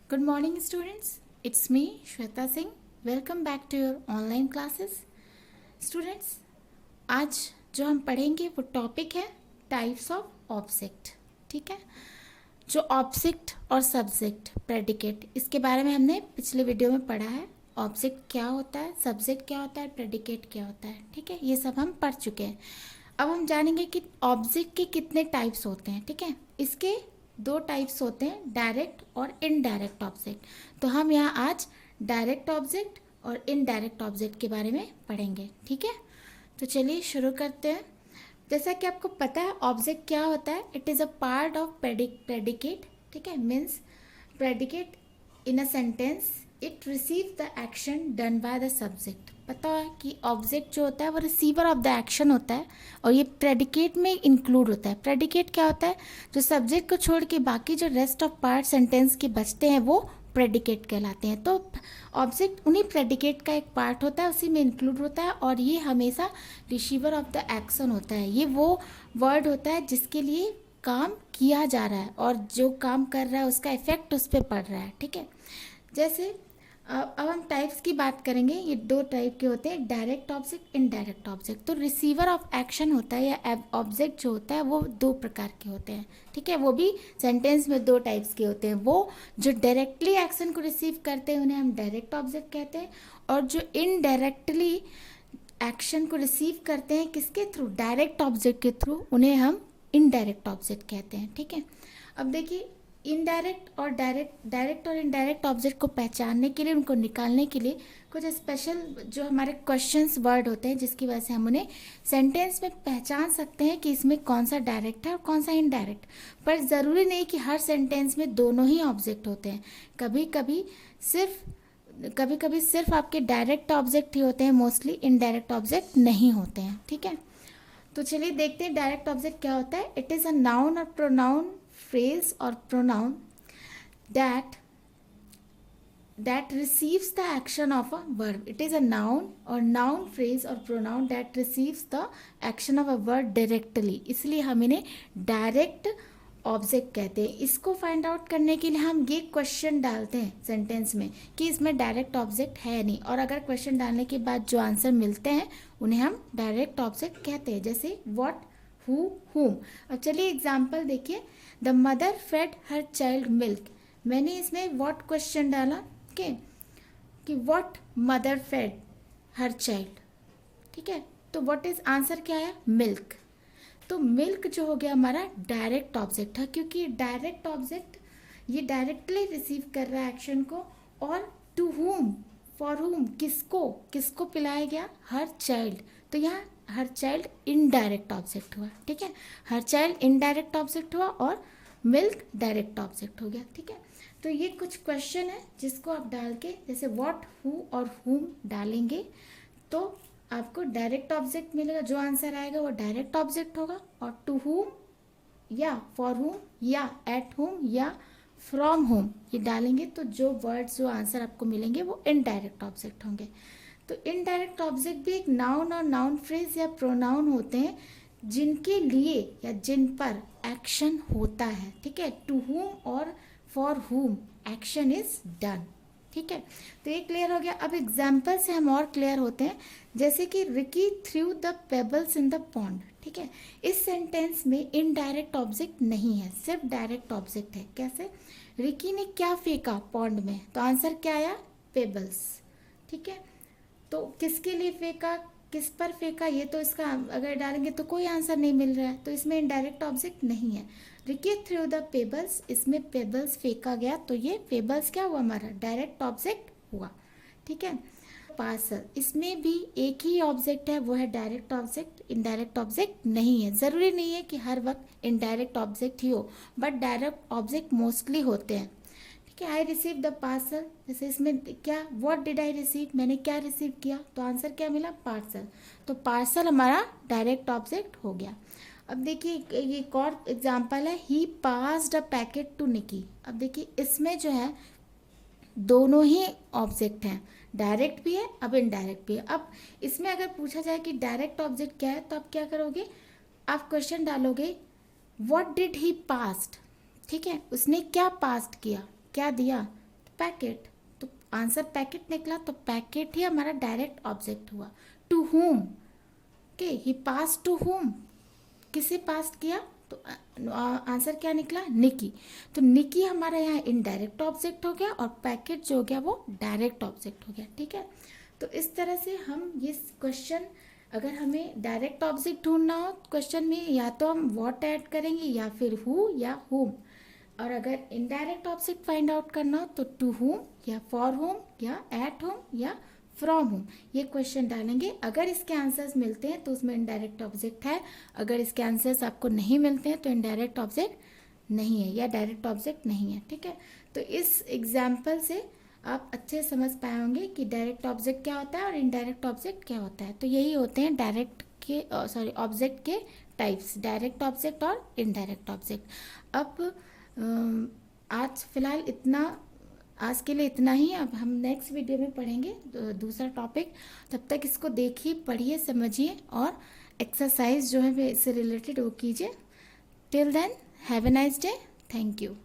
Good morning students, it's me Shweta Singh. Welcome back to your online classes. Students, आज जो हम पढ़ेंगे वो टॉपिक है टाइप्स ऑफ ऑब्जेक्ट. ठीक है, जो ऑब्जेक्ट और सब्जेक्ट प्रेडिकेट, इसके बारे में हमने पिछले वीडियो में पढ़ा है. ऑब्जेक्ट क्या होता है, सब्जेक्ट क्या होता है, प्रेडिकेट क्या होता है. ठीक है, ये सब हम पढ़ चुके हैं. अब हम जानेंगे कि ऑब्जेक्ट के कितने टाइप्स होते हैं. ठीक है, इसके दो टाइप्स होते हैं, डायरेक्ट और इनडायरेक्ट ऑब्जेक्ट. तो हम यहाँ आज डायरेक्ट ऑब्जेक्ट और इनडायरेक्ट ऑब्जेक्ट के बारे में पढ़ेंगे. ठीक है, तो चलिए शुरू करते हैं. जैसा कि आपको पता है ऑब्जेक्ट क्या होता है, it is a part of predicate. ठीक है, means predicate in a sentence it receive the action done by the subject. पता है कि ऑब्जेक्ट जो होता है वो रिसीवर ऑफ द एक्शन होता है और ये प्रेडिकेट में इंक्लूड होता है. प्रेडिकेट क्या होता है, जो सब्जेक्ट को छोड़ के बाकी जो रेस्ट ऑफ पार्ट सेंटेंस के बचते हैं वो प्रेडिकेट कहलाते हैं. तो ऑब्जेक्ट उन्हीं प्रेडिकेट का एक पार्ट होता है, उसी में इंक्लूड होता है और ये हमेशा रिसीवर ऑफ द एक्शन होता है. ये वो वर्ड होता है जिसके लिए काम किया जा रहा है और जो काम कर रहा है उसका इफेक्ट उस पर पड़ रहा है. ठीक है, जैसे अब हम टाइप्स की बात करेंगे. ये दो टाइप के होते हैं, डायरेक्ट ऑब्जेक्ट, इनडायरेक्ट ऑब्जेक्ट. तो रिसीवर ऑफ एक्शन होता है या ऑब्जेक्ट जो होता है वो दो प्रकार के होते हैं. ठीक है, वो भी सेंटेंस में दो टाइप्स के होते हैं. वो जो डायरेक्टली एक्शन को रिसीव करते हैं उन्हें हम डायरेक्ट ऑब्जेक्ट कहते हैं और जो इनडायरेक्टली एक्शन को रिसीव करते हैं किसके थ्रू, डायरेक्ट ऑब्जेक्ट के थ्रू, उन्हें हम इनडायरेक्ट ऑब्जेक्ट कहते हैं. ठीक है, अब देखिए इनडायरेक्ट और डायरेक्ट और इनडायरेक्ट ऑब्जेक्ट को पहचानने के लिए, उनको निकालने के लिए कुछ स्पेशल जो हमारे क्वेश्चंस वर्ड होते हैं जिसकी वजह से हम उन्हें सेंटेंस में पहचान सकते हैं कि इसमें कौन सा डायरेक्ट है और कौन सा इनडायरेक्ट. पर ज़रूरी नहीं कि हर सेंटेंस में दोनों ही ऑब्जेक्ट होते हैं. कभी कभी सिर्फ आपके डायरेक्ट ऑब्जेक्ट ही होते हैं, मोस्टली इनडायरेक्ट ऑब्जेक्ट नहीं होते हैं. ठीक है, तो चलिए देखते हैं डायरेक्ट ऑब्जेक्ट क्या होता है. इट इज़ अ नाउन और pronoun phrase or pronoun that receives the action of a verb. It is a noun or noun phrase or pronoun that receives the action of a word directly. इसलिए हम इन्हें direct object कहते हैं. इसको find out करने के लिए हम ये क्वेश्चन डालते हैं सेंटेंस में कि इसमें डायरेक्ट ऑब्जेक्ट है नहीं, और अगर क्वेश्चन डालने के बाद जो आंसर मिलते हैं उन्हें हम डायरेक्ट ऑब्जेक्ट कहते हैं. जैसे व्हाट, हु, whom. अब चलिए एग्जाम्पल देखिए. The mother fed her child milk. मैंने इसमें व्हाट क्वेश्चन डाला कि what mother fed her child. ठीक है, तो व्हाट इज आंसर क्या है, मिल्क. तो मिल्क जो हो गया हमारा डायरेक्ट ऑब्जेक्ट है, क्योंकि डायरेक्ट ऑब्जेक्ट ये डायरेक्टली रिसीव कर रहा है एक्शन को. और टू हुम, फॉर हुम, किसको पिलाया गया, हर चाइल्ड. तो यहाँ हर चाइल्ड इनडायरेक्ट ऑब्जेक्ट हुआ. ठीक है, हर चाइल्ड इनडायरेक्ट ऑब्जेक्ट हुआ और मिल्क डायरेक्ट ऑब्जेक्ट हो गया. ठीक है, तो ये कुछ क्वेश्चन है जिसको आप डाल के जैसे व्हाट, हु और हुम डालेंगे तो आपको डायरेक्ट ऑब्जेक्ट मिलेगा. जो आंसर आएगा वो डायरेक्ट ऑब्जेक्ट होगा. और टू हुम या फॉर हुम या एट हुम या फ्रॉम होम ये डालेंगे तो जो वर्ड्स, जो आंसर आपको मिलेंगे वो इनडायरेक्ट ऑब्जेक्ट होंगे. तो इनडायरेक्ट ऑब्जेक्ट भी एक नाउन और नाउन फ्रेज या प्रोनाउन होते हैं जिनके लिए या जिन पर एक्शन होता है. ठीक है, टू हुम और फॉर हुम एक्शन इज डन. ठीक है, तो ये क्लियर हो गया. अब एग्जाम्पल से हम और क्लियर होते हैं. जैसे कि Ricky threw the pebbles in the pond. ठीक है, इस सेंटेंस में इनडायरेक्ट ऑब्जेक्ट नहीं है, सिर्फ डायरेक्ट ऑब्जेक्ट है. कैसे, रिकी ने क्या फेंका पॉन्ड में, तो आंसर क्या आया, पेबल्स. ठीक है, तो किसके लिए फेंका, किस पर फेंका, ये तो इसका अगर डालेंगे तो कोई आंसर नहीं मिल रहा है, तो इसमें इनडायरेक्ट ऑब्जेक्ट नहीं है. रिकी थ्रू द पेबल्स, इसमें पेबल्स फेंका गया तो ये पेबल्स क्या हुआ, हमारा डायरेक्ट ऑब्जेक्ट हुआ. ठीक है, पार्सल, इसमें भी एक ही ऑब्जेक्ट है, वो है डायरेक्ट ऑब्जेक्ट, इनडायरेक्ट ऑब्जेक्ट नहीं है. ज़रूरी नहीं है कि हर वक्त इनडायरेक्ट ऑब्जेक्ट ही हो, बट डायरेक्ट ऑब्जेक्ट मोस्टली होते हैं. आई रिसीव द पार्सल, जैसे इसमें क्या, व्हाट डिड आई रिसीव, मैंने क्या रिसीव किया, तो आंसर क्या मिला, पार्सल. तो पार्सल हमारा डायरेक्ट ऑब्जेक्ट हो गया. अब देखिए ये एक और एग्जांपल है, ही पास्ड अ पैकेट टू निकी. अब देखिए इसमें जो है दोनों ही ऑब्जेक्ट हैं, डायरेक्ट भी है अब इनडायरेक्ट भी है. अब इसमें अगर पूछा जाए कि डायरेक्ट ऑब्जेक्ट क्या है तो आप क्या करोगे, आप क्वेश्चन डालोगे व्हाट डिड ही पास्ट. ठीक है, उसने क्या पास्ट किया, क्या दिया, पैकेट, तो आंसर पैकेट निकला, तो पैकेट ही हमारा डायरेक्ट ऑब्जेक्ट हुआ। To home, okay, he pass to home, किसे पास किया, तो आंसर क्या निकला, निकी। तो निकी हमारा यहाँ इनडायरेक्ट ऑब्जेक्ट हो गया और पैकेट जो हो गया वो डायरेक्ट ऑब्जेक्ट हो गया। ठीक है, तो इस तरह से हम ये क्वेश्चन, अगर हमें डायरेक्ट ऑब्जेक्ट ढूंढना हो क्वेश्चन में, या तो हम व्हाट ऐड करेंगे या फिर हु या हुम, और अगर इनडायरेक्ट ऑब्जेक्ट फाइंड आउट करना हो तो टू होम या फॉर होम या एट होम या फ्रॉम होम, ये क्वेश्चन डालेंगे। अगर इसके आंसर्स मिलते हैं तो उसमें इनडायरेक्ट ऑब्जेक्ट है, अगर इसके आंसर्स आपको नहीं मिलते हैं तो इनडायरेक्ट ऑब्जेक्ट नहीं है या डायरेक्ट ऑब्जेक्ट नहीं है। ठीक है, तो इस एग्जाम्पल से आप अच्छे समझ पाए होंगे कि डायरेक्ट ऑब्जेक्ट क्या होता है और इनडायरेक्ट ऑब्जेक्ट क्या होता है। तो यही होते हैं डायरेक्ट के ऑब्जेक्ट के टाइप्स, डायरेक्ट ऑब्जेक्ट और इनडायरेक्ट ऑब्जेक्ट। अब आज फिलहाल इतना, आज के लिए इतना ही। अब हम नेक्स्ट वीडियो में पढ़ेंगे दूसरा टॉपिक। तब तक इसको देखिए, पढ़िए, समझिए और एक्सरसाइज जो है इससे रिलेटेड वो कीजिए। Till then have a nice day, thank you.